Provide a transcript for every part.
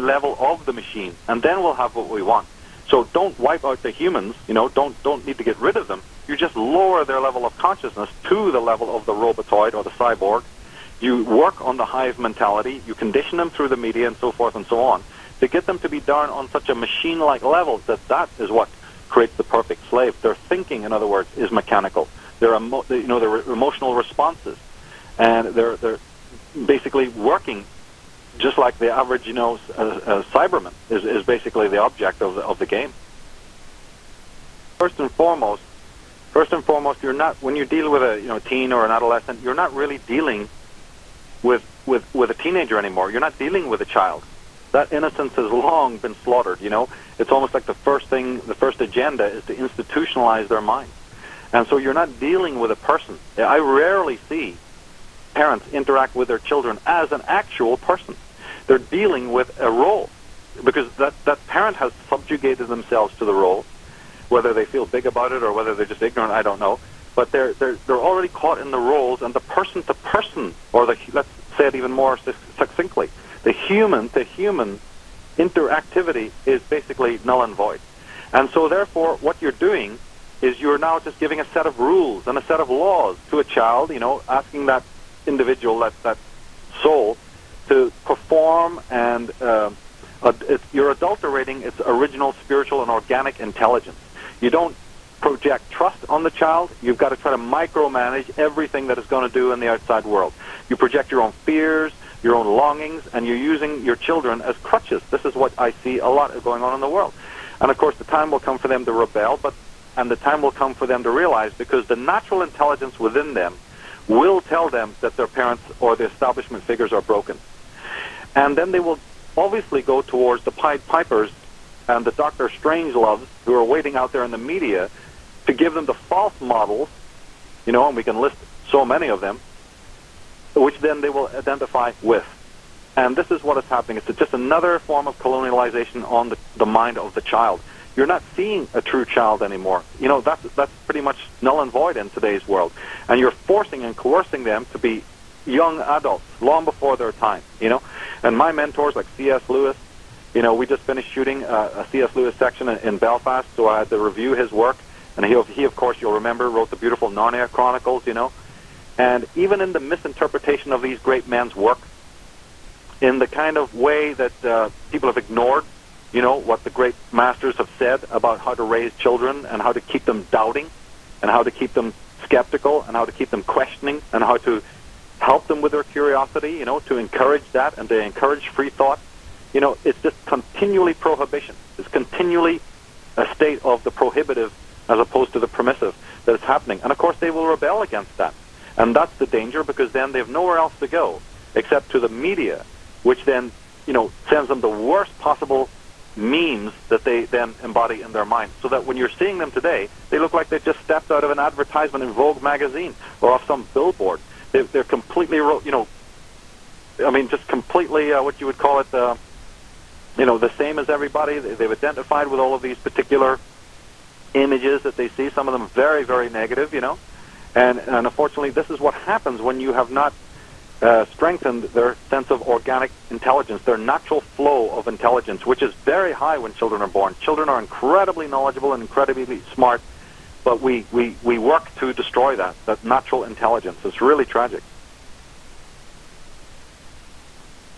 level of the machine, and then we'll have what we want. So don't wipe out the humans, don't need to get rid of them. You just lower their level of consciousness to the level of the robotoid or the cyborg. You work on the hive mentality, you condition them through the media and so forth and so on, to get them to be down on such a machine-like level that is what creates the perfect slave. Their thinking, in other words, is mechanical. Their emotional responses, and they're basically working just like the average, Cyberman is basically the object of the game. First and foremost, you're not, when you deal with a teen or an adolescent, you're not really dealing with a teenager anymore. You're not dealing with a child. That innocence has long been slaughtered. It's almost like the first agenda is to institutionalize their mind, and so you're not dealing with a person. I rarely see parents interact with their children as an actual person. They're dealing with a role, because that parent has subjugated themselves to the role. Whether they feel big about it or whether they're just ignorant, I don't know. But they're already caught in the roles, and the person to person, or let's say it even more succinctly, the human to human interactivity is basically null and void. And so therefore what you're doing is you're now just giving a set of rules and a set of laws to a child, asking that individual, that soul, to perform, and you're adulterating its original spiritual and organic intelligence. You don't project trust on the child. You've got to try to micromanage everything that it's going to do in the outside world. You project your own fears, your own longings, and you're using your children as crutches. This is what I see a lot going on in the world. And of course the time will come for them to rebel, and the time will come for them to realize, because the natural intelligence within them will tell them that their parents or the establishment figures are broken. And then they will obviously go towards the Pied Pipers and the Dr. Strangeloves who are waiting out there in the media to give them the false models, and we can list so many of them, which then they will identify with. And this is what is happening. It's just another form of colonialization on the mind of the child. You're not seeing a true child anymore. That's pretty much null and void in today's world. And you're forcing and coercing them to be young adults long before their time, And my mentors like C.S. Lewis, we just finished shooting a C.S. Lewis section in Belfast, so I had to review his work. And he, of course, you'll remember, wrote the beautiful Narnia Chronicles, And even in the misinterpretation of these great men's work, in the kind of way that people have ignored, what the great masters have said about how to raise children and how to keep them doubting and how to keep them skeptical and how to keep them questioning and how to help them with their curiosity, to encourage that and to encourage free thought. It's just continually prohibition. It's continually a state of the prohibitive as opposed to the permissive that is happening. And of course they will rebel against that. And that's the danger, because then they have nowhere else to go except to the media, which then, sends them the worst possible memes that they then embody in their mind. So that when you're seeing them today, they look like they just stepped out of an advertisement in Vogue magazine or off some billboard. They're completely, just completely, what you would call it, the same as everybody. They've identified with all of these particular images that they see, some of them very, very negative, And unfortunately, this is what happens when you have not strengthened their sense of organic intelligence, their natural flow of intelligence, which is very high when children are born. Children are incredibly knowledgeable and incredibly smart, but we work to destroy that natural intelligence. It's really tragic.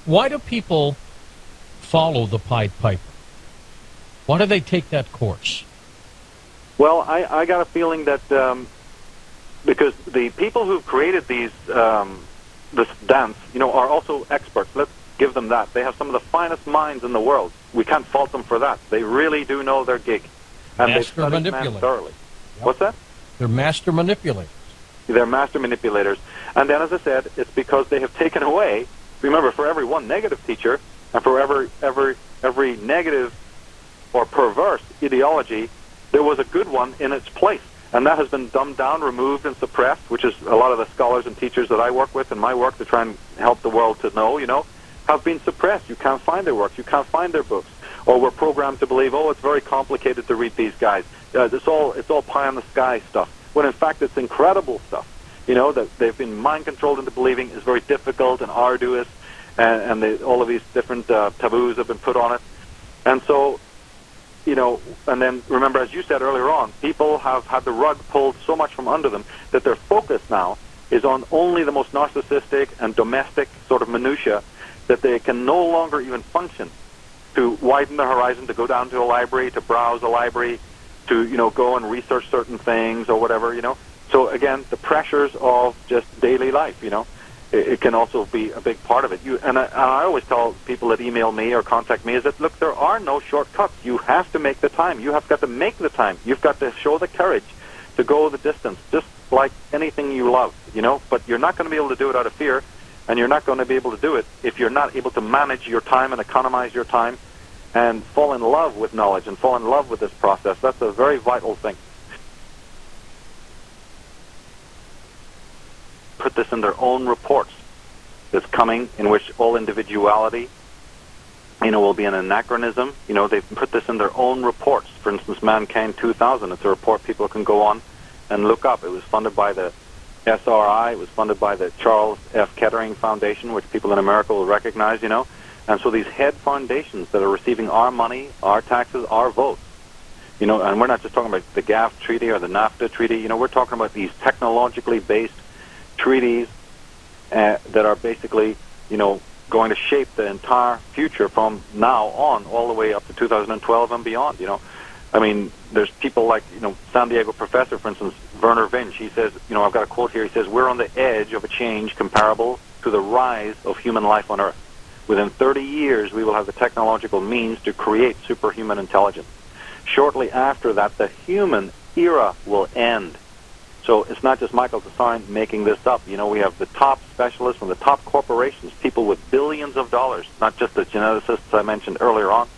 Why do people follow the Pied Piper? Why do they take that course? Well, I got a feeling that because the people who've created this dance, are also experts. Let's give them that. They have some of the finest minds in the world. We can't fault them for that. They really do know their gig. And they study man thoroughly. Yep. What's that? They're master manipulators. They're master manipulators. And then, as I said, it's because they have taken away, remember, for every one negative teacher, and for every negative or perverse ideology, there was a good one in its place. And that has been dumbed down, removed, and suppressed, which is a lot of the scholars and teachers that I work with in my work to try and help the world to know, have been suppressed. You can't find their works. You can't find their books. Or we're programmed to believe, it's very complicated to read these guys. It's all pie in the sky stuff. When in fact it's incredible stuff, that they've been mind controlled into believing is very difficult and arduous and all of these different taboos have been put on it. And so, and then remember, as you said earlier on, people have had the rug pulled so much from under them that their focus now is on only the most narcissistic and domestic sort of minutia, that they can no longer even function to widen the horizon, to go down to a library, to browse a library, to, go and research certain things or whatever, So again, the pressures of just daily life, it can also be a big part of it. And I always tell people that email me or contact me is that, look, there are no shortcuts. You have to make the time. You have got to make the time. You've got to show the courage to go the distance, just like anything you love, But you're not going to be able to do it out of fear, and you're not going to be able to do it if you're not able to manage your time and economize your time and fall in love with knowledge and fall in love with this process. That's a very vital thing. Put this in their own reports that's coming, in which all individuality, will be an anachronism. They've put this in their own reports. For instance, Mankind 2000, it's a report people can go on and look up. It was funded by the SRI. It was funded by the Charles F. Kettering Foundation, which people in America will recognize, And so these head foundations that are receiving our money, our taxes, our votes, and we're not just talking about the GAF treaty or the NAFTA treaty, we're talking about these technologically based treaties that are basically, going to shape the entire future from now on all the way up to 2012 and beyond, I mean, there's people like, San Diego professor, for instance, Werner Vinch. He says, I've got a quote here. He says, we're on the edge of a change comparable to the rise of human life on Earth. Within 30 years, we will have the technological means to create superhuman intelligence. Shortly after that, the human era will end. So it's not just Michael Tsarion making this up. We have the top specialists from the top corporations, people with billions of dollars, not just the geneticists I mentioned earlier on,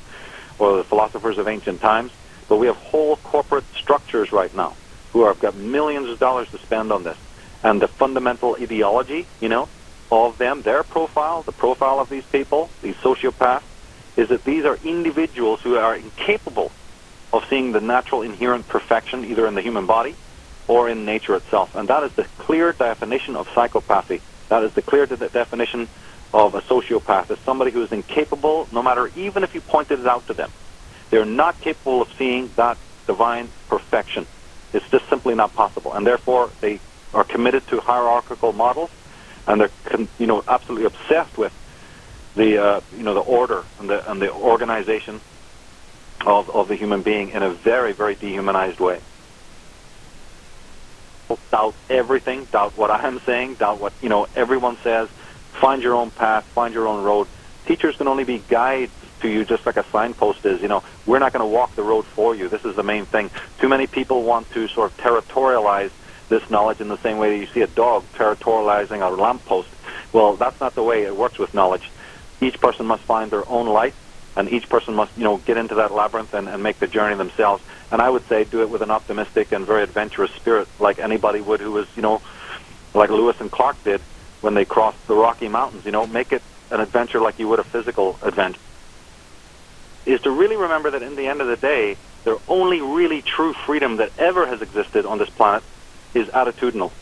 or the philosophers of ancient times, but we have whole corporate structures right now who have got millions of dollars to spend on this. And the fundamental ideology, of them, their profile, the profile of these people, these sociopaths, is that these are individuals who are incapable of seeing the natural inherent perfection either in the human body or in nature itself. And that is the clear definition of psychopathy. That is the clear definition of a sociopath, as somebody who is incapable, no matter, even if you pointed it out to them, they're not capable of seeing that divine perfection. It's just simply not possible. And therefore, they are committed to hierarchical models, and they're, absolutely obsessed with the, the order and the organization of the human being in a very, very dehumanized way. Doubt everything, doubt what I'm saying, doubt what, everyone says. Find your own path, find your own road. Teachers can only be guides to you, just like a signpost is. We're not going to walk the road for you. This is the main thing. Too many people want to sort of territorialize this knowledge in the same way that you see a dog territorializing a lamppost. Well, that's not the way it works with knowledge. Each person must find their own light, and each person must, get into that labyrinth and make the journey themselves. And I would say do it with an optimistic and very adventurous spirit, like anybody would who was, like Lewis and Clark did when they crossed the Rocky Mountains. Make it an adventure like you would a physical adventure. Is to really remember that in the end of the day, the only really true freedom that ever has existed on this planet is attitudinal.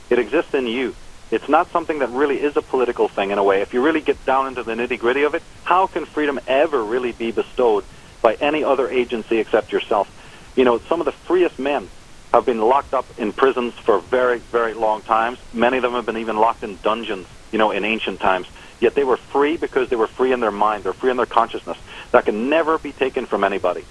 It exists in you. It's not something that really is a political thing in a way. If you really get down into the nitty-gritty of it, how can freedom ever really be bestowed by any other agency except yourself? Some of the freest men have been locked up in prisons for very, very long times. Many of them have been even locked in dungeons, in ancient times. Yet they were free because they were free in their mind. They're free in their consciousness. That can never be taken from anybody.